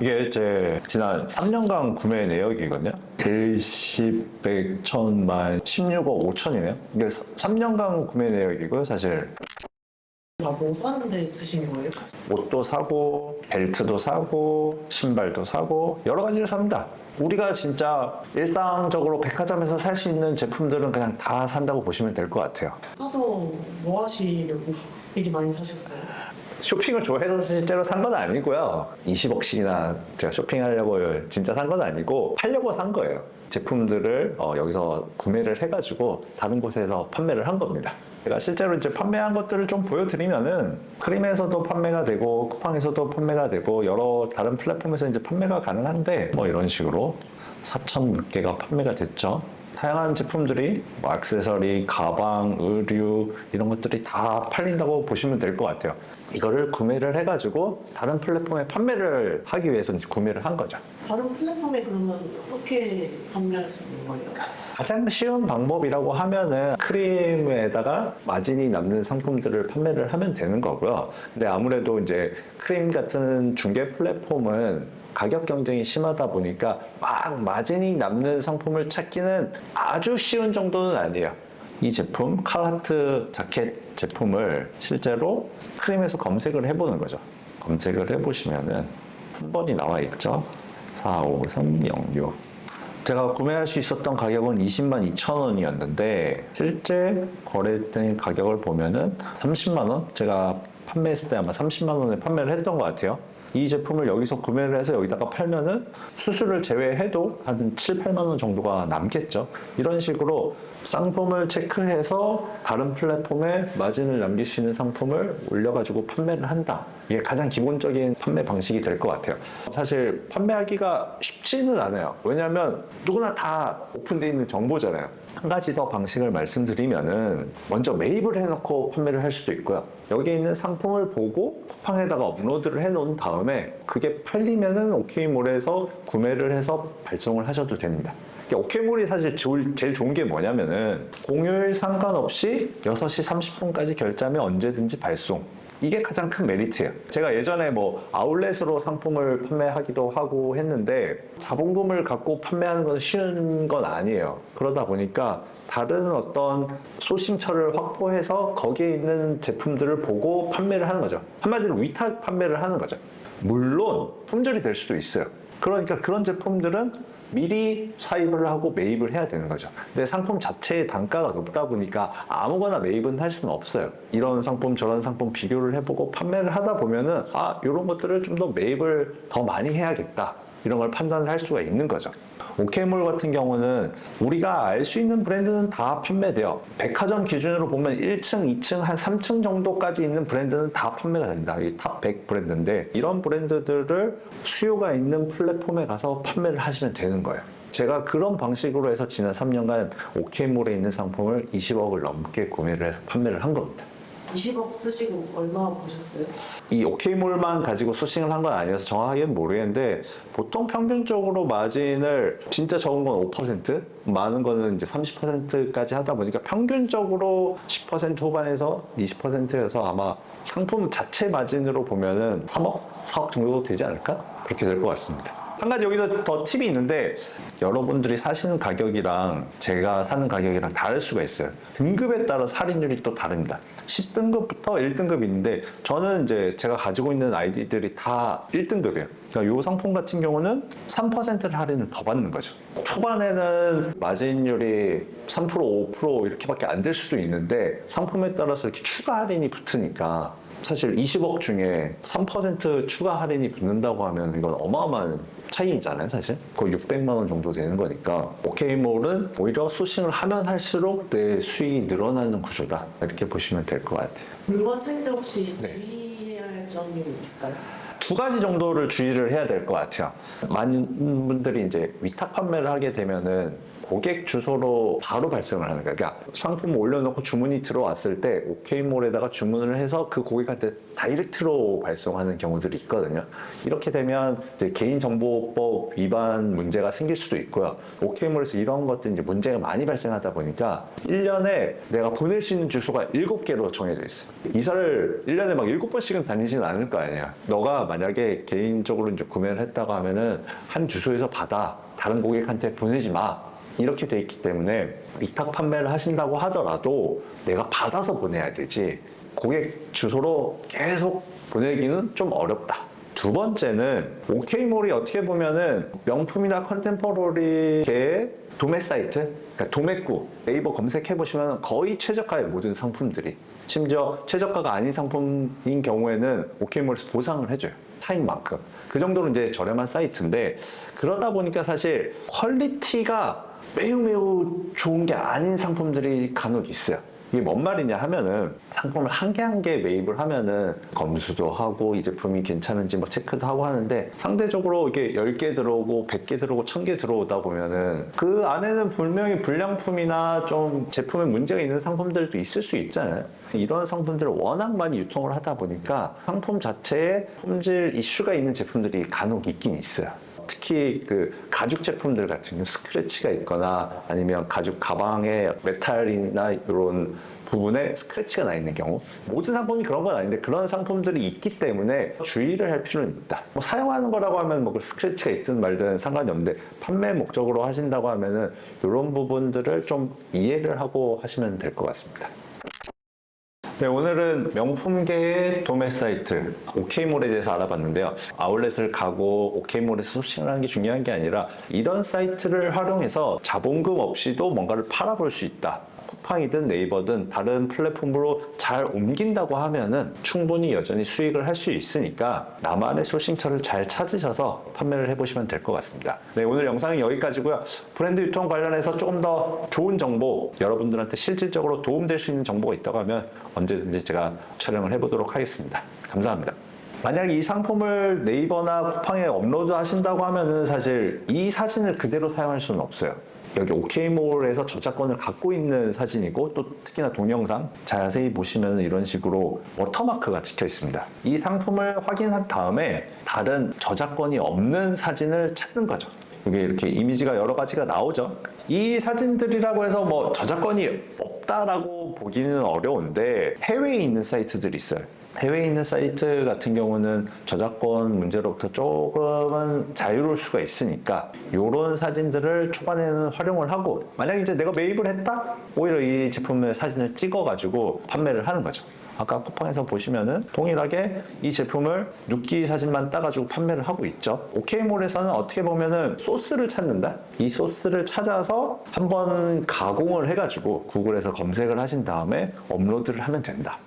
이게 제 지난 3년간 구매 내역이거든요. 일십, 백, 천만, 16억 5천이네요. 이게 3년간 구매 내역이고요, 사실. 뭐 사는데 쓰신 거예요? 옷도 사고, 벨트도 사고, 신발도 사고, 여러 가지를 삽니다. 우리가 진짜 일상적으로 백화점에서 살 수 있는 제품들은 그냥 다 산다고 보시면 될 것 같아요. 사서 뭐 하시려고 되게 많이 사셨어요? 쇼핑을 좋아해서 실제로 산 건 아니고요. 20억씩이나 제가 쇼핑하려고 진짜 산 건 아니고 팔려고 산 거예요. 제품들을 여기서 구매를 해가지고 다른 곳에서 판매를 한 겁니다. 제가 실제로 이제 판매한 것들을 좀 보여드리면은 크림에서도 판매가 되고 쿠팡에서도 판매가 되고 여러 다른 플랫폼에서 이제 판매가 가능한데 뭐 이런 식으로 4천 개가 판매가 됐죠. 다양한 제품들이 뭐 액세서리, 가방, 의류 이런 것들이 다 팔린다고 보시면 될 것 같아요. 이거를 구매를 해가지고 다른 플랫폼에 판매를 하기 위해서 이제 구매를 한 거죠. 다른 플랫폼에 그러면 어떻게 판매할 수 있는 거예요? 가장 쉬운 방법이라고 하면은 크림에다가 마진이 남는 상품들을 판매를 하면 되는 거고요. 근데 아무래도 이제 크림 같은 중개 플랫폼은 가격 경쟁이 심하다 보니까 막 마진이 남는 상품을 찾기는 아주 쉬운 정도는 아니에요. 이 제품, 칼하트 자켓 제품을 실제로 크림에서 검색을 해보는 거죠. 검색을 해보시면은 한 번이 나와 있죠. 45306. 제가 구매할 수 있었던 가격은 20만 2천 원이었는데 실제 거래된 가격을 보면은 30만 원? 제가 판매했을 때 아마 30만 원에 판매를 했던 것 같아요. 이 제품을 여기서 구매를 해서 여기다가 팔면은 수수료를 제외해도 한 7, 8만 원 정도가 남겠죠. 이런 식으로 상품을 체크해서 다른 플랫폼에 마진을 남길 수 있는 상품을 올려가지고 판매를 한다. 이게 가장 기본적인 판매 방식이 될 것 같아요. 사실 판매하기가 쉽지는 않아요. 왜냐하면 누구나 다 오픈되어 있는 정보잖아요. 한 가지 더 방식을 말씀드리면은 먼저 매입을 해놓고 판매를 할 수도 있고요. 여기 있는 상품을 보고 쿠팡에다가 업로드를 해놓은 다음에 그게 팔리면은 오케이몰에서 구매를 해서 발송을 하셔도 됩니다. 오케이몰이 사실 제일 좋은 게 뭐냐면은 공휴일 상관없이 6시 30분까지 결제하면 언제든지 발송. 이게 가장 큰 메리트예요. 제가 예전에 뭐 아울렛으로 상품을 판매하기도 하고 했는데 자본금을 갖고 판매하는 건 쉬운 건 아니에요. 그러다 보니까 다른 어떤 소싱처를 확보해서 거기에 있는 제품들을 보고 판매를 하는 거죠. 한마디로 위탁 판매를 하는 거죠. 물론 품절이 될 수도 있어요. 그러니까 그런 제품들은 미리 사입을 하고 매입을 해야 되는 거죠. 근데 상품 자체의 단가가 높다 보니까 아무거나 매입은 할 수는 없어요. 이런 상품 저런 상품 비교를 해보고 판매를 하다 보면은 이런 것들을 좀 더 매입을 더 많이 해야겠다. 이런 걸 판단을 할 수가 있는 거죠. 오케이몰 같은 경우는 우리가 알 수 있는 브랜드는 다 판매돼요. 백화점 기준으로 보면 1층, 2층, 한 3층 정도까지 있는 브랜드는 다 판매가 된다. 이 탑 100 브랜드인데 이런 브랜드들을 수요가 있는 플랫폼에 가서 판매를 하시면 되는 거예요. 제가 그런 방식으로 해서 지난 3년간 오케이몰에 있는 상품을 20억을 넘게 구매를 해서 판매를 한 겁니다. 20억 쓰시고 얼마 버셨어요? 이 오케이몰만 가지고 소싱을 한 건 아니어서 정확하게는 모르겠는데 보통 평균적으로 마진을 진짜 적은 건 5%, 많은 거는 이제 30%까지 하다 보니까 평균적으로 10% 후반에서 20%여서 아마 상품 자체 마진으로 보면은 3억, 4억 정도 되지 않을까? 그렇게 될 것 같습니다. 한 가지 여기서 더 팁이 있는데 여러분들이 사시는 가격이랑 제가 사는 가격이랑 다를 수가 있어요. 등급에 따라서 할인율이 또 다릅니다. 10등급부터 1등급이 있는데 저는 이제 제가 가지고 있는 아이디들이 다 1등급이에요. 그러니까 이 상품 같은 경우는 3%를 할인을 더 받는 거죠. 초반에는 마진율이 3%, 5% 이렇게밖에 안 될 수도 있는데 상품에 따라서 이렇게 추가 할인이 붙으니까 사실 20억 중에 3% 추가 할인이 붙는다고 하면 이건 어마어마한 차이잖아요, 사실. 거의 600만 원 정도 되는 거니까. 오케이몰은 오히려 소싱을 하면 할수록 내 수익이 늘어나는 구조다. 이렇게 보시면 될 것 같아요. 물건 살 때 혹시 주의해야 할 점이 있을까요? 두 가지 정도를 주의를 해야 될 것 같아요. 많은 분들이 이제 위탁 판매를 하게 되면은 고객 주소로 바로 발송을 하는 거야. 그러니까 상품을 올려놓고 주문이 들어왔을 때 OK몰에다가 주문을 해서 그 고객한테 다이렉트로 발송하는 경우들이 있거든요. 이렇게 되면 이제 개인정보법 위반 문제가 생길 수도 있고요. OK몰에서 이런 것들 이제 문제가 많이 발생하다 보니까 1년에 내가 보낼 수 있는 주소가 7개로 정해져 있어. 이사를 1년에 막 7번씩은 다니지는 않을 거 아니야. 너가 만약에 개인적으로 이제 구매를 했다고 하면은 한 주소에서 받아. 다른 고객한테 보내지 마. 이렇게 돼 있기 때문에 위탁 판매를 하신다고 하더라도 내가 받아서 보내야 되지. 고객 주소로 계속 보내기는 좀 어렵다. 두 번째는 OK몰이 어떻게 보면은 명품이나 컨템포러리계의 도매 사이트, 그러니까 도매구, 네이버 검색해 보시면 거의 최저가의 모든 상품들이, 심지어 최저가가 아닌 상품인 경우에는 OK몰에서 보상을 해줘요. 타임만큼. 그 정도로 이제 저렴한 사이트인데, 그러다 보니까 사실 퀄리티가 매우 좋은 게 아닌 상품들이 간혹 있어요. 이게 뭔 말이냐 하면은 상품을 한 개 한 개 매입을 하면은 검수도 하고 이 제품이 괜찮은지 뭐 체크도 하고 하는데, 상대적으로 이게 10개 들어오고 100개 들어오고 1000개 들어오다 보면은 그 안에는 분명히 불량품이나 좀 제품에 문제가 있는 상품들도 있을 수 있잖아요. 이런 상품들을 워낙 많이 유통을 하다 보니까 상품 자체에 품질 이슈가 있는 제품들이 간혹 있긴 있어요. 특히 그 가죽 제품들 같은 경우 스크래치가 있거나 아니면 가죽 가방에 메탈이나 이런 부분에 스크래치가 나 있는 경우, 모든 상품이 그런 건 아닌데 그런 상품들이 있기 때문에 주의를 할 필요는 있다. 뭐 사용하는 거라고 하면 뭐 스크래치가 있든 말든 상관이 없는데 판매 목적으로 하신다고 하면은 이런 부분들을 좀 이해를 하고 하시면 될 것 같습니다. 네, 오늘은 명품계의 도매 사이트 OK몰에 대해서 알아봤는데요. 아울렛을 가고 OK몰에서 소싱을 하는 게 중요한 게 아니라 이런 사이트를 활용해서 자본금 없이도 뭔가를 팔아볼 수 있다. 쿠팡이든 네이버든 다른 플랫폼으로 잘 옮긴다고 하면은 충분히 여전히 수익을 할 수 있으니까 나만의 소싱처를 잘 찾으셔서 판매를 해보시면 될 것 같습니다. 네, 오늘 영상은 여기까지고요. 브랜드 유통 관련해서 조금 더 좋은 정보, 여러분들한테 실질적으로 도움될 수 있는 정보가 있다고 하면 언제든지 제가 촬영을 해보도록 하겠습니다. 감사합니다. 만약 이 상품을 네이버나 쿠팡에 업로드 하신다고 하면은 사실 이 사진을 그대로 사용할 수는 없어요. 여기 OK몰에서 저작권을 갖고 있는 사진이고, 또 특히나 동영상 자세히 보시면 이런 식으로 워터마크가 찍혀 있습니다. 이 상품을 확인한 다음에 다른 저작권이 없는 사진을 찾는 거죠. 이게 이렇게 이미지가 여러 가지가 나오죠. 이 사진들이라고 해서 뭐 저작권이 없다라고 보기는 어려운데 해외에 있는 사이트들이 있어요. 해외에 있는 사이트 같은 경우는 저작권 문제로부터 조금은 자유로울 수가 있으니까 이런 사진들을 초반에는 활용을 하고, 만약에 이제 내가 매입을 했다? 오히려 이 제품의 사진을 찍어가지고 판매를 하는 거죠. 아까 쿠팡에서 보시면은 동일하게 이 제품을 눕기 사진만 따가지고 판매를 하고 있죠. OK몰에서는 어떻게 보면은 소스를 찾는다? 이 소스를 찾아서 한번 가공을 해가지고 구글에서 검색을 하신 다음에 업로드를 하면 된다.